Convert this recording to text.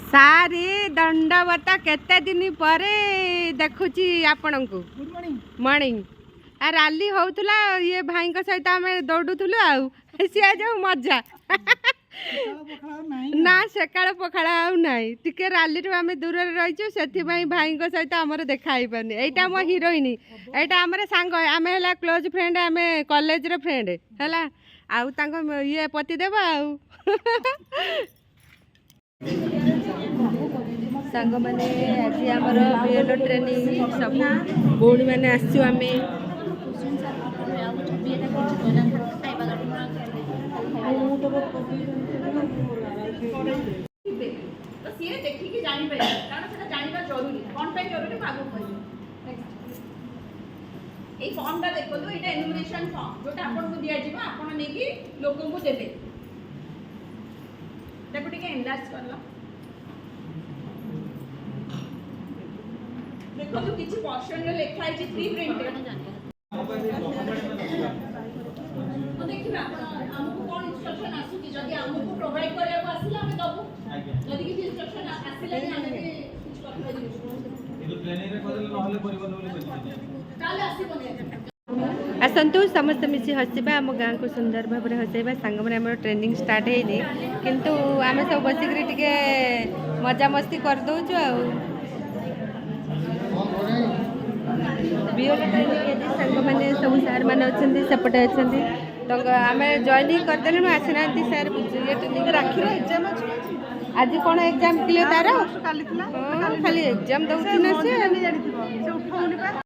सारी दंडवत केते दिन पर देखुची आपण को मॉर्निंग आ राली होउतला ये भाई को सहित आम दौड़ुलु आउ सी जो मजा ना सकाळ पखाड़ा आउ नाई टिके राली रो आम दूर रहीचु से भाई को सहित आमर देखाई पानी एटा मो हीरोइन एटा आमर सांग आम है क्लोज फ्रेंड आम कॉलेज रो फ्रेंड है आउ तांको ये पति देवा आउ सांग मैंने आज आमर बीएड ट्रेनिंग सब भौणी मैंने आसु आम फॉर्मटा देखो ये एनुमरेशन फॉर्म जोटा आपको दिया जीवा आपन नेकी लोगों को देबे देखो टिके एनलार्ज कर लो देखो जो किछि पोर्शन रे लिखा है प्री प्रिंट तो देखिबा हमको कोन इंस्ट्रक्शन आसु कि जदी हमको प्रोवाइड करिया को आसिला हम दबु जदी कि इंस्ट्रक्शन आसिला नि हम भी कुछ कर दिबो ये प्लानिंग रे करले न होले परिबन बोले काले आसीबो आसतु समस्त मिसी हसवा आम गाँ को सुंदर भाव में हसैबा सांग मैंने आम ट्रेनिंग स्टार्ट है किंतु आम सब बसिक टिके मजा मस्ती करदौचु आ बीएड ट्रेनिंग सांग मैंने सब सार मैंने अच्छा सेपटे अच्छा तो आम जॉइनिंग करदेलु आसीना सार ये ट्रेनिंग राखी एग्जाम आज कौन एग्जाम क्लियर तार खाली एग्जाम दौर